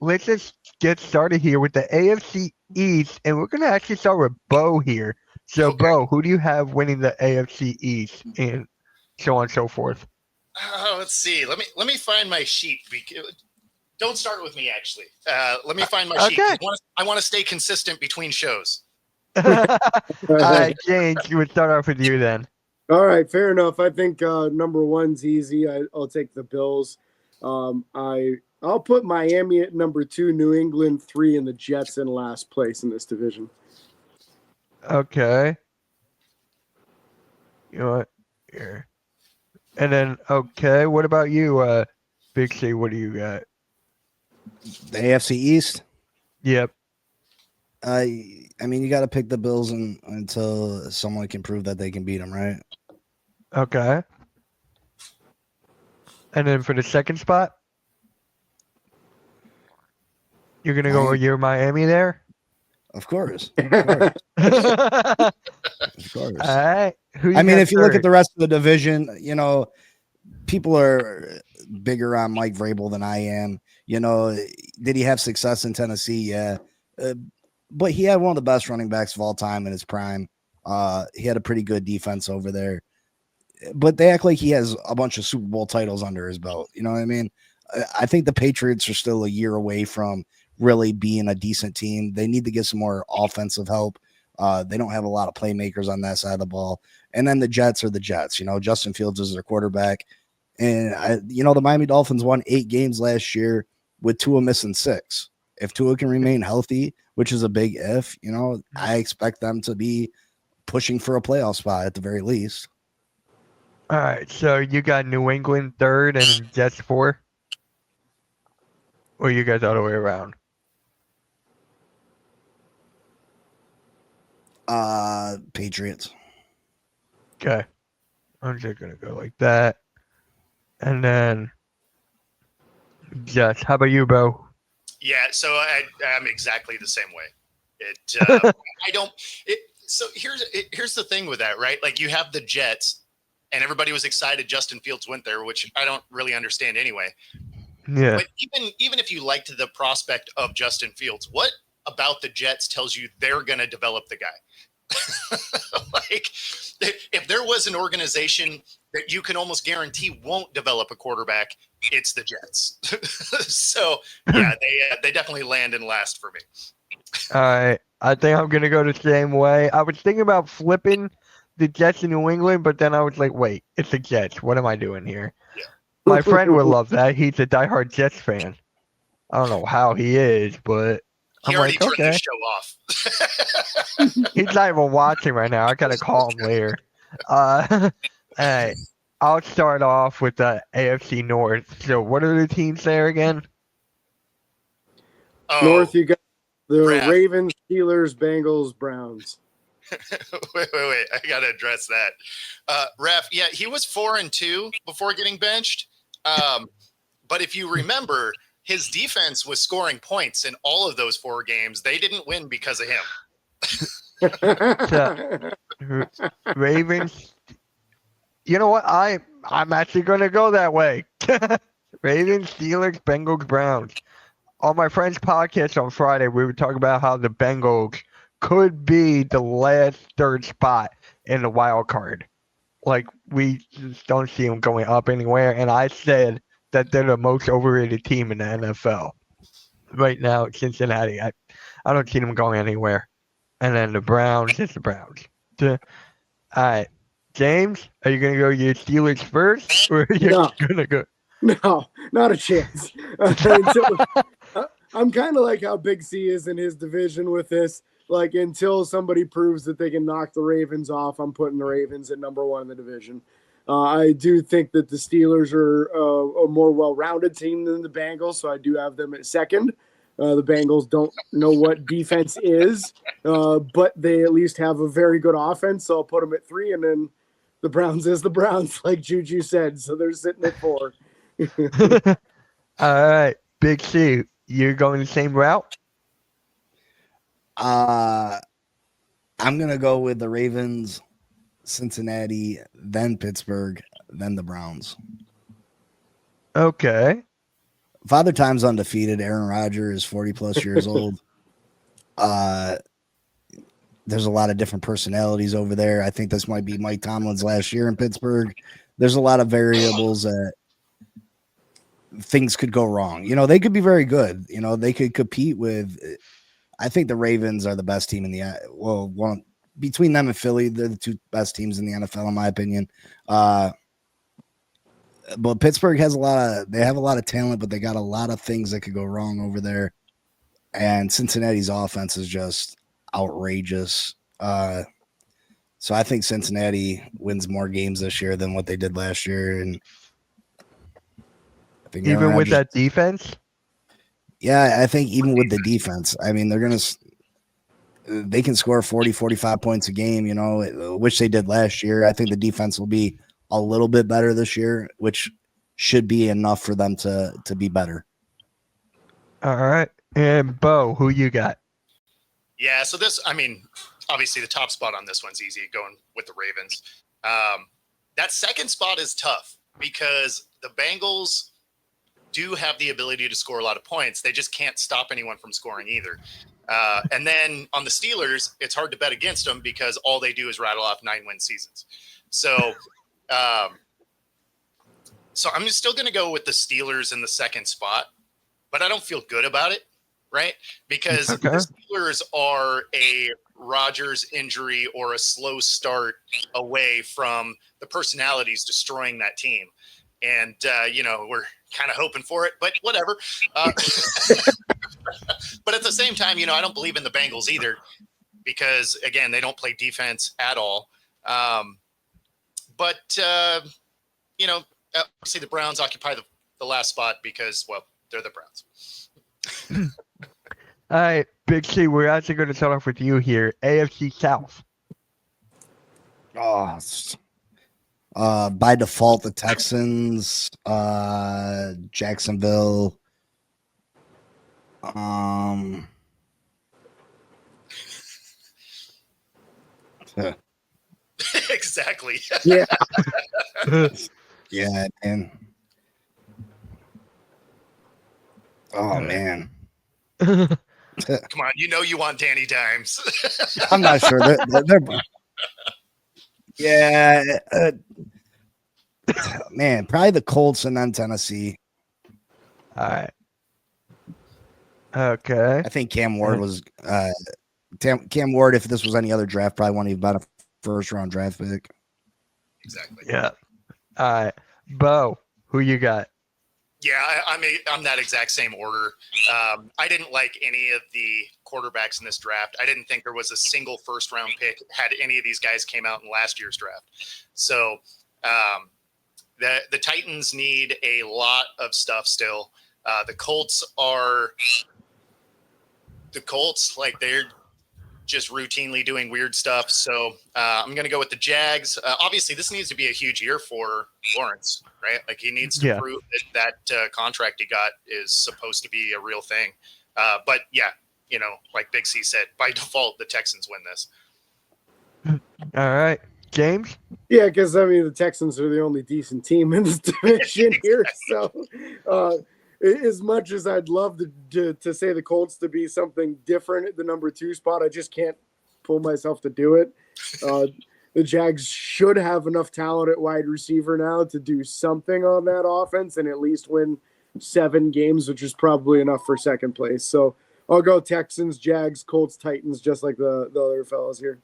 let's just get started here with the AFC East, and we're gonna actually start with Bo here. So, Okay. Bo, who do you have winning the AFC East, and so on and so forth? Let's see. Let me find my sheet. Don't start with me, actually. Let me find my sheet Okay. because I want to stay consistent between shows. All right, James, you would start off with you then. All right, fair enough. I think number one's easy. I'll take the Bills. I'll put Miami at number two, New England three, and the Jets in last place in this division. Okay. You know what? Here. And then, okay, what about you, Big C? What do you got? The AFC East. Yep. I mean, you got to pick the Bills until someone can prove that they can beat them, right? Okay. And then for the second spot, you're gonna go with your Miami there. Of course. All Of course. right. Who I mean, got if you look third? at the rest of the division, people are bigger on Mike Vrabel than I am. Did he have success in Tennessee? Yeah. But he had one of the best running backs of all time in his prime. He had a pretty good defense over there. But they act like he has a bunch of Super Bowl titles under his belt. You know what I mean? I think the Patriots are still a year away from really being a decent team. They need to get some more offensive help. They don't have a lot of playmakers on that side of the ball. And then the Jets are the Jets. Justin Fields is their quarterback. And, the Miami Dolphins won 8 games last year with Tua missing 6. If Tua can remain healthy, which is a big if, I expect them to be pushing for a playoff spot at the very least. All right. So you got New England third and Jets 4, or you guys all the way around? Patriots. Okay. I'm just gonna go like that, and then Jets. How about you, Bo? Yeah, so I'm exactly the same way. I don't. So here's the thing with that, right? Like you have the Jets, and everybody was excited Justin Fields went there, which I don't really understand anyway. Yeah. But even if you liked the prospect of Justin Fields, what about the Jets tells you they're going to develop the guy? Like, if there was an organization that you can almost guarantee won't develop a quarterback, it's the Jets. So yeah, they definitely land in last for me. All right. I think I'm gonna go the same way. I was thinking about flipping the Jets in New England, but then I was like, wait, it's the Jets. What am I doing here? Yeah. My friend would love that. He's a diehard Jets fan. I don't know how he is, but He I'm already like, turned okay. the show off. He's not even watching right now. I gotta call him later. All right. I'll start off with the AFC North. So, what are the teams there again? Oh, North, you got the Raph. Ravens, Steelers, Bengals, Browns. wait. I gotta address that. Raph, yeah, he was 4-2 before getting benched. But if you remember, his defense was scoring points in all of those 4 games. They didn't win because of him. Ravens. You know what? I'm actually gonna go that way. Ravens, Steelers, Bengals, Browns. On my friend's podcast on Friday, we were talking about how the Bengals could be the last third spot in the wild card. Like, we just don't see them going up anywhere. And I said that they're the most overrated team in the NFL. Right now, Cincinnati, I don't see them going anywhere. And then the Browns, it's the Browns. All right. James, are you going to go your Steelers first? Or are you going to go? No, not a chance. I'm kind of like how Big C is in his division with this. Like, until somebody proves that they can knock the Ravens off, I'm putting the Ravens at number 1 in the division. I do think that the Steelers are a more well-rounded team than the Bengals, so I do have them at second. The Bengals don't know what defense is, but they at least have a very good offense, so I'll put them at 3, and then the Browns is the Browns, like Juju said, so they're sitting at 4. All right, Big C, you're going the same route? I'm going to go with the Ravens, Cincinnati, then Pittsburgh, then the Browns. Okay. Father Time's undefeated. Aaron Rodgers is 40 plus years old. There's a lot of different personalities over there. I think this might be Mike Tomlin's last year in Pittsburgh. There's a lot of variables that things could go wrong. You know, they could be very good. You know, they could compete with. I think the Ravens are the best team in the one between them and Philly. They're the two best teams in the NFL, in my opinion. But Pittsburgh has they have a lot of talent, but they got a lot of things that could go wrong over there. And Cincinnati's offense is just outrageous. So I think Cincinnati wins more games this year than what they did last year. And I think Even with that defense? Yeah, I think even with the defense, I mean, they can score 40, 45 points a game, you know, which they did last year. I think the defense will be a little bit better this year, which should be enough for them to be better. All right. And Bo, who you got? Yeah, so obviously the top spot on this one's easy, going with the Ravens. That second spot is tough because the Bengals do have the ability to score a lot of points. They just can't stop anyone from scoring either. And then on the Steelers, it's hard to bet against them because all they do is rattle off 9-win seasons. So I'm still going to go with the Steelers in the second spot, but I don't feel good about it, right? Because the Steelers are a Rodgers injury or a slow start away from the personalities destroying that team. And, we're kind of hoping for it, but whatever. But at the same time, I don't believe in the Bengals either because, again, they don't play defense at all. Obviously the Browns occupy the last spot because, well, they're the Browns. All right, Big C, we're actually going to start off with you here. AFC South. By default, the Texans, Jacksonville. Exactly. Yeah. Yeah, man. Oh, man. Come on, you want Danny Dimes. I'm not sure. They're yeah. Man, probably the Colts and then Tennessee. All right. Okay. I think Cam Ward was Cam Ward, if this was any other draft, probably wouldn't even been a first-round draft pick. Exactly. Yeah. All right. Bo, who you got? Yeah, I'm that exact same order. I didn't like any of the quarterbacks in this draft. I didn't think there was a single first-round pick had any of these guys came out in last year's draft. So the Titans need a lot of stuff still. The Colts, like they're just routinely doing weird stuff. So I'm going to go with the Jags. Obviously, this needs to be a huge year for Lawrence, right? Like he needs to prove that contract he got is supposed to be a real thing. But yeah, like Big C said, by default, the Texans win this. All right. James? Yeah, because, the Texans are the only decent team in this division here. So as much as I'd love to say the Colts to be something different at the number 2 spot, I just can't pull myself to do it. The Jags should have enough talent at wide receiver now to do something on that offense and at least win 7 games, which is probably enough for second place. So I'll go Texans, Jags, Colts, Titans, just like the other fellas here.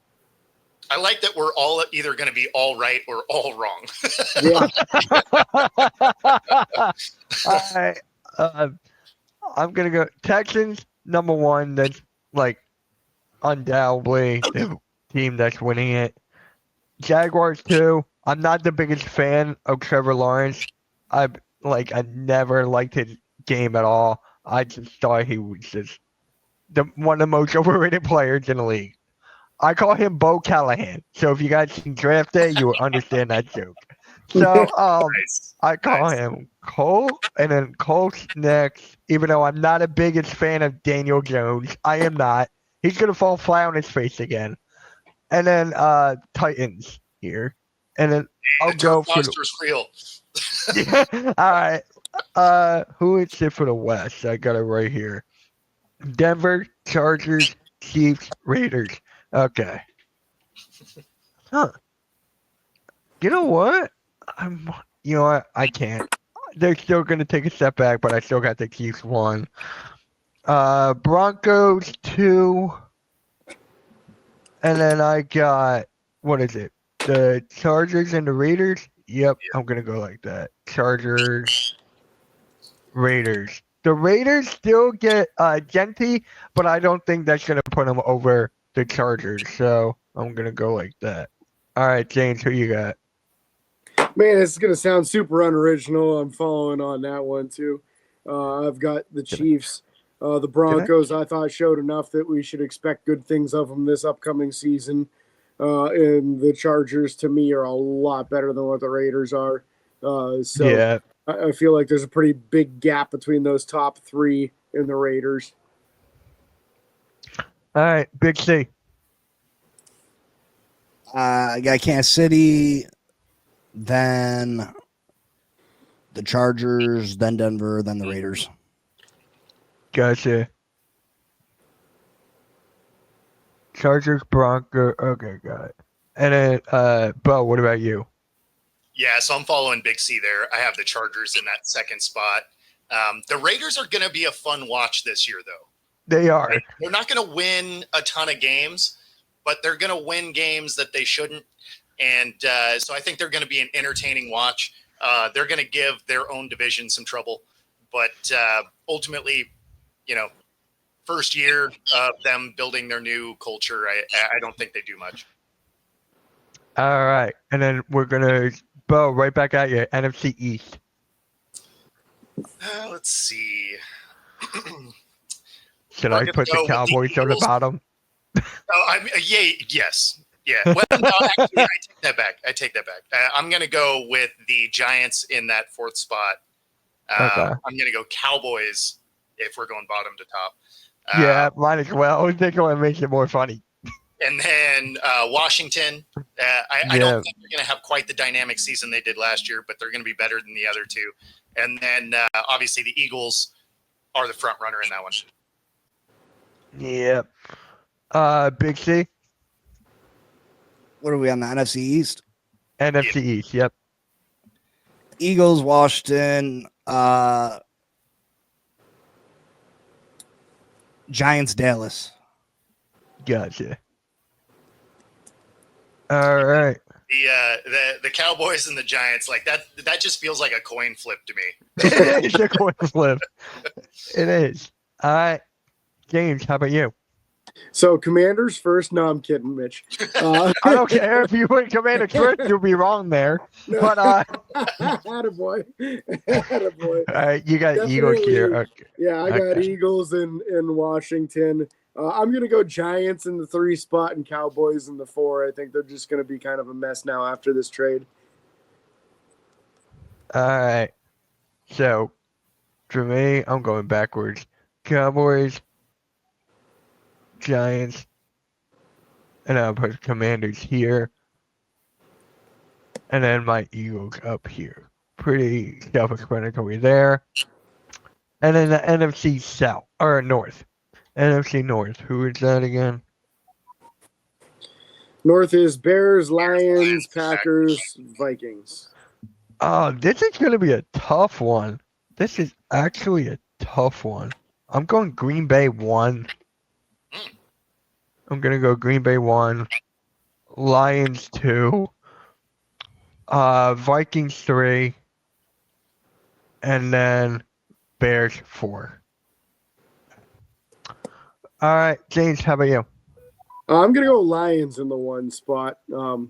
I like that we're all either going to be all right or all wrong. Yeah. All right. I'm going to go Texans, number 1. That's like undoubtedly the team that's winning it. Jaguars, 2. I'm not the biggest fan of Trevor Lawrence. I never liked his game at all. I just thought he was just one of the most overrated players in the league. I call him Bo Callahan. So if you guys seen Draft Day, you will understand that joke. So Nice. I call him Cole, and then Colts next. Even though I'm not a biggest fan of Daniel Jones, I am not. He's gonna fall flat on his face again. And then Titans here, and then I'll go for monster's real. yeah, all right. Who is it for the West? I got it right here. Denver, Chargers, Chiefs, Raiders. Okay. Huh. You know what? You know what? I can't. They're still gonna take a step back, but I still got the Chiefs 1. Broncos 2, and then I got what is it? The Chargers and the Raiders. Yep, I'm gonna go like that. Chargers, Raiders. The Raiders still get Genty, but I don't think that's gonna put them over the Chargers. So I'm gonna go like that. All right, James, who you got? Man, it's going to sound super unoriginal. I'm following on that one too. I've got the Chiefs. The Broncos, I thought, showed enough that we should expect good things of them this upcoming season. And the Chargers, to me, are a lot better than what the Raiders are. So Yeah. I feel like there's a pretty big gap between those top 3 and the Raiders. All right, Big C. I got Kansas City, then the Chargers, then Denver, then the Raiders. Gotcha. Chargers, Broncos. Okay, got it. And then, Bo, what about you? Yeah, so I'm following Big C there. I have the Chargers in that second spot. The Raiders are going to be a fun watch this year, though. They are. They're not going to win a ton of games, but they're going to win games that they shouldn't. And so I think they're going to be an entertaining watch. They're going to give their own division some trouble. But ultimately, you know, first year of them building their new culture, I don't think they do much. All right. And then we're going to, Bo, right back at you. NFC East. Let's see. Should We're I gonna put go the with the Cowboys on the Eagles. bottom? Yes. Yeah. Well, no, actually, I take that back. I'm going to go with the Giants in that fourth spot. Okay. I'm going to go Cowboys if we're going bottom to top. Yeah, might as well. I was thinking it makes it more funny. And then Washington. I don't think they're going to have quite the dynamic season they did last year, but they're going to be better than the other two. And then obviously the Eagles are the front runner in that one. Yeah. Big C, What are we on the NFC East? NFC East. Yep. Eagles, Washington, Giants, Dallas. Gotcha. All right. The Cowboys and the Giants, like that just feels like a coin flip to me. It's a coin flip. It is. All right. James, how about you? So Commanders first. No, I'm kidding, Mitch. I don't care if you put Commander first, you'll be wrong there. No. But Attaboy. Attaboy. all right, you got Eagles here. Okay. Yeah, I got Okay. Eagles in Washington. I'm going to go Giants in the 3 spot and Cowboys in the 4. I think they're just going to be kind of a mess now after this trade. All right. So for me, I'm going backwards. Cowboys, Giants, and I'll put Commanders here. And then my Eagles up here. Pretty self-explanatory there. And then the NFC South, or North. NFC North. Who is that again? North is Bears, Lions, Packers, Vikings. Oh, this is going to be a tough one. This is actually a tough one. I'm going Green Bay 1. I'm going to go Green Bay 1. Lions 2. Vikings 3. And then Bears 4. All right, James, how about you? I'm going to go Lions in the 1 spot. Okay.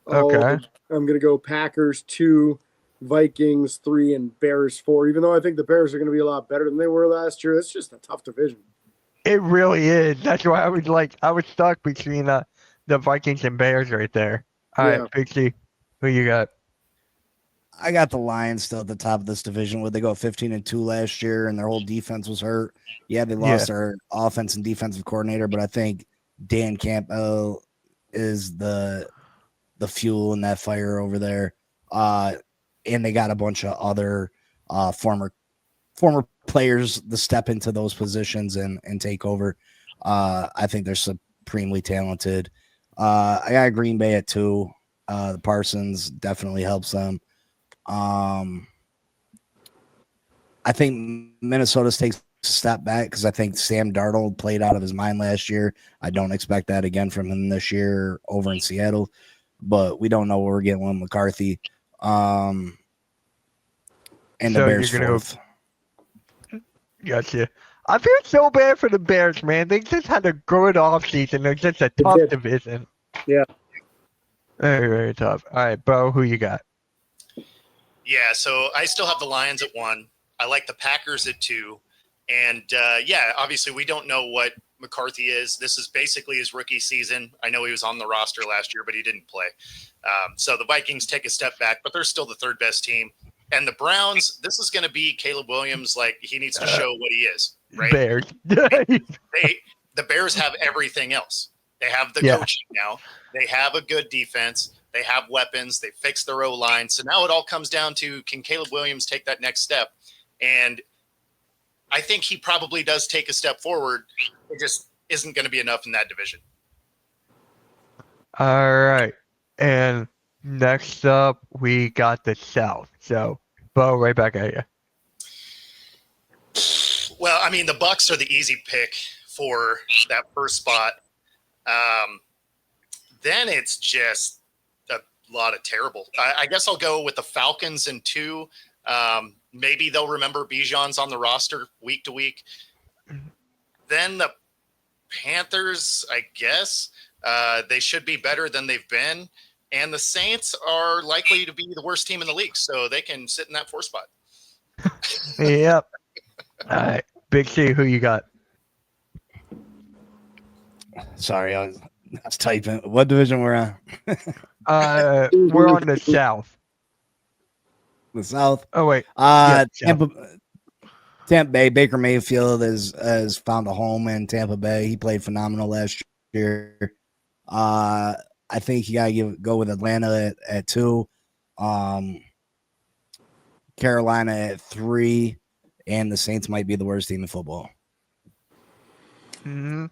I'm going to go Packers 2, Vikings 3, and Bears 4. Even though I think the Bears are going to be a lot better than they were last year, it's just a tough division. It really is. That's why I was stuck between the Vikings and Bears right there. All Yeah. right, Big C, who you got? I got the Lions still at the top of this division. Where they go 15-2 last year, and their whole defense was hurt. Yeah, they lost their offense and defensive coordinator, but I think Dan Campbell is the fuel in that fire over there. And they got a bunch of other former players to step into those positions and take over. I think they're supremely talented. I got Green Bay at 2. The Parsons definitely helps them. I think Minnesota takes a step back because I think Sam Darnold played out of his mind last year. I don't expect that again from him this year over in Seattle, but we don't know what we're getting with McCarthy. And the So Bears you're gonna- 4th. Gotcha. I feel so bad for the Bears, man. They just had a good offseason. They're just a tough did. division. Yeah. Very, very tough. All right, Bo, who you got? Yeah, so I still have the Lions at 1. I like the Packers at 2. And yeah, obviously we don't know what McCarthy is. This is basically his rookie season. I know he was on the roster last year, but he didn't play. So the Vikings take a step back, but they're still the 3rd best team. And the Browns, this is going to be Caleb Williams. Like, he needs to show what he is, right? Bears. The Bears have everything else. They have the Yeah. coaching now. They have a good defense. They have weapons. They fixed their O-line. So now it all comes down to, can Caleb Williams take that next step? And I think he probably does take a step forward. It just isn't going to be enough in that division. All right. And next up, we got the South. So, Bo, right back at you. Well, I mean, the Bucks are the easy pick for that first spot. Then it's just a lot of terrible. I guess I'll go with the Falcons in 2. Maybe they'll remember Bijan's on the roster week to week. Then the Panthers, I guess, they should be better than they've been. And the Saints are likely to be the worst team in the league, so they can sit in that 4 spot. Yep. All right. Big C, who you got? Sorry, I was typing. What division we're on? We're on the South. The South. Oh, wait. Tampa Bay. Baker Mayfield has found a home in Tampa Bay. He played phenomenal last year. I think you gotta go with Atlanta at 2, Carolina at 3, and the Saints might be the worst team in football. Mm-hmm.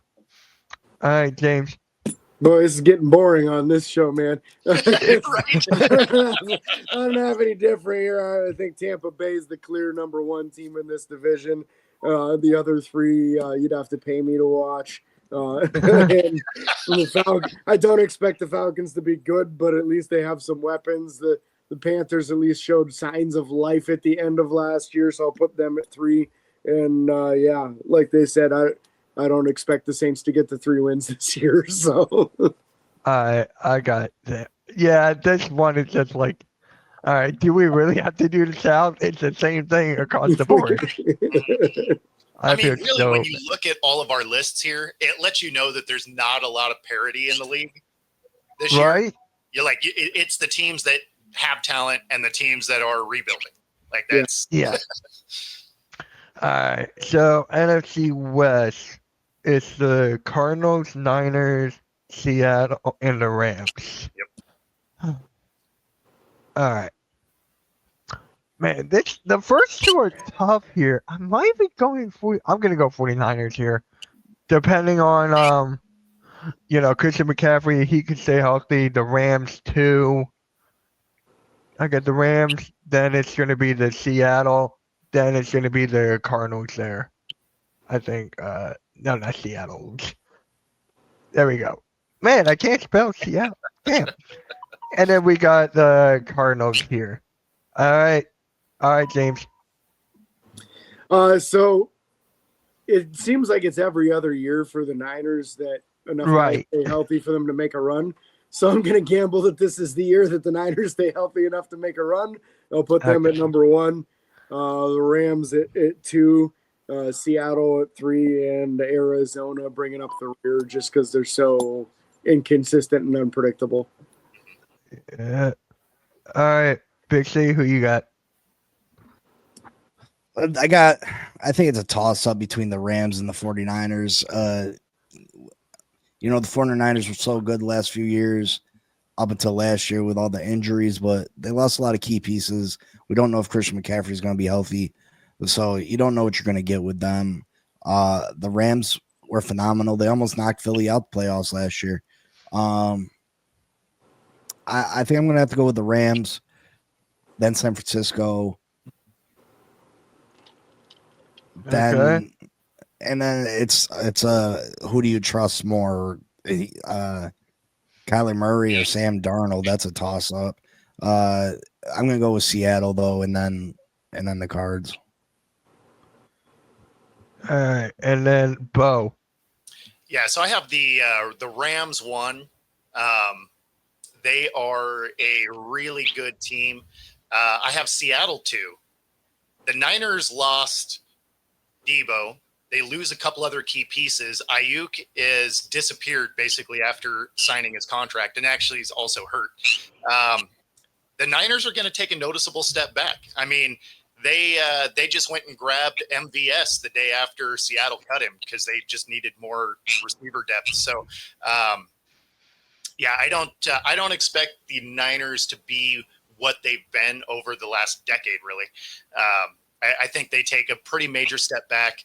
All right, James. Boy, this is getting boring on this show, man. Right. I don't have any different here. I think Tampa Bay is the clear number 1 team in this division. The other 3, you'd have to pay me to watch. And I don't expect the Falcons to be good, but at least they have some weapons. The Panthers at least showed signs of life at the end of last year, so I'll put them at 3. And yeah, like they said, I don't expect the Saints to get the 3 wins this year. So I got that. Yeah, this one is just like, all right, do we really have to do the South? It's the same thing across the board. I mean, feel really, so- when you look at all of our lists here, it lets you know that there's not a lot of parity in the league this year. right? You're like, it's the teams that have talent and the teams that are rebuilding. Like, that's Yeah. All right. So NFC West, it's the Cardinals, Niners, Seattle, and the Rams. Yep. All right. Man, the first 2 are tough here. I might be going for. I'm gonna go 49ers here, depending on Christian McCaffrey. He could stay healthy. The Rams too. I got the Rams. Then it's gonna be the Seattle. Then it's gonna be the Cardinals there. I think. No, not Seattle. There we go. Man, I can't spell Seattle. Damn. And then we got the Cardinals here. All right. All right, James. So it seems like it's every other year for the Niners that enough Right. guys stay healthy for them to make a run. So I'm going to gamble that this is the year that the Niners stay healthy enough to make a run. I'll put them at Okay. number 1. The Rams at 2, Seattle at 3, and Arizona bringing up the rear just because they're so inconsistent and unpredictable. Yeah. All right, Big C, who you got? I think it's a toss up between the Rams and the 49ers. The 49ers were so good the last few years. up until last year with all the injuries, but they lost a lot of key pieces. We don't know if Christian McCaffrey is going to be healthy, so you don't know what you're going to get with them. The Rams were phenomenal. They almost knocked Philly out the playoffs last year. I think I'm going to have to go with the Rams, then San Francisco, then and then it's who do you trust more, Kyler Murray or Sam Darnold? That's a toss up. I'm going to go with Seattle though, and then the Cards. All right, and then Bo. Yeah, so I have the Rams one. They are a really good team. I have Seattle two. The Niners lost Debo. They lose a couple other key pieces. Ayuk is disappeared basically after signing his contract, and actually he's also hurt. The Niners are going to take a noticeable step back. I mean, they just went and grabbed MVS the day after Seattle cut him because they just needed more receiver depth. So, yeah, I don't expect the Niners to be what they've been over the last decade, really. I think they take a pretty major step back.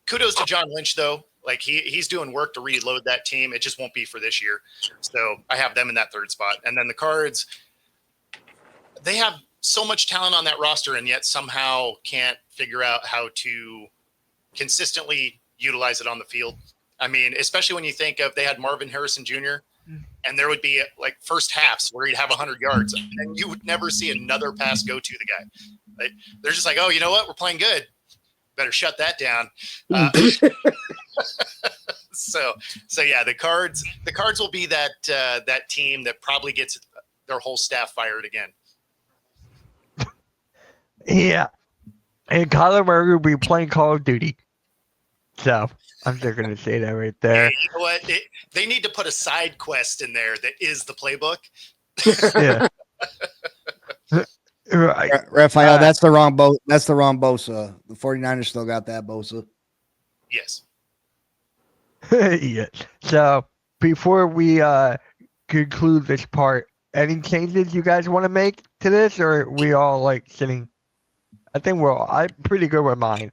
Kudos to John Lynch, though. Like he's doing work to reload that team. It just won't be for this year. So I have them in that third spot. And then the Cards, they have so much talent on that roster and yet somehow can't figure out how to consistently utilize it on the field. I mean, especially when you think of they had Marvin Harrison Jr. and there would be like first halves where he'd have 100 yards and you would never see another pass go to the guy. Like, they're just like, oh, you know what? We're playing good. Better shut that down. So yeah, the Cards will be that team that probably gets their whole staff fired again. Yeah, and Kyler Murray will be playing Call of Duty. So I'm just going to say that right there. Hey, you know what? They need to put a side quest in there that is the playbook. Yeah. Right. Raphael, that's the wrong Bosa. The 49ers still got that Bosa. Yes. Yeah. So before we conclude this part, any changes you guys want to make to this, or are we all like sitting? I think I'm pretty good with mine.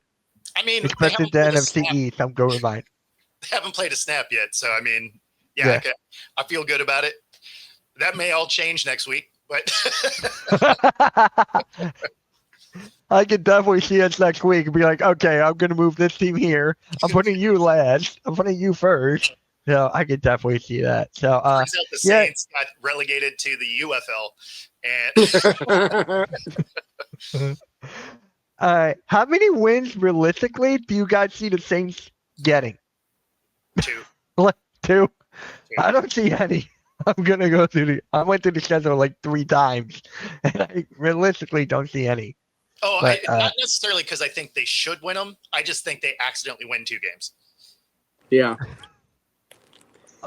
I mean, Especially the NFC East, I'm good with mine. They haven't played a snap yet, so I mean, yeah. Okay. I feel good about it. That may all change next week, but I could definitely see us next week and be like, okay, I'm going to move this team here. I'm putting you last. I'm putting you first. So I could definitely see that. So, turns out the Saints got relegated to the UFL, and all right. How many wins realistically do you guys see the Saints getting? two. Two? I don't see any. I'm gonna go through I went through the schedule like 3 times, and I realistically don't see any. Oh, but, not necessarily because I think they should win them. I just think they accidentally win 2 games. Yeah.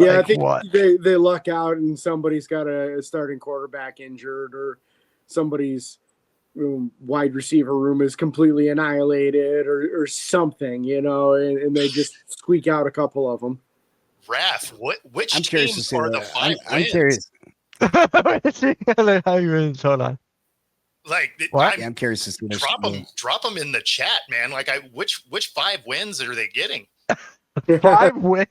Yeah, Like I think what? they luck out and somebody's got a starting quarterback injured or somebody's wide receiver room is completely annihilated or something, and they just squeak out a couple of them. Raph, which I'm curious to teams see are that. the 5 I'm wins? curious. Hold on. Like, What? I'm curious to see. Drop them in the chat, man. Like, which 5 wins are they getting? 5 wins?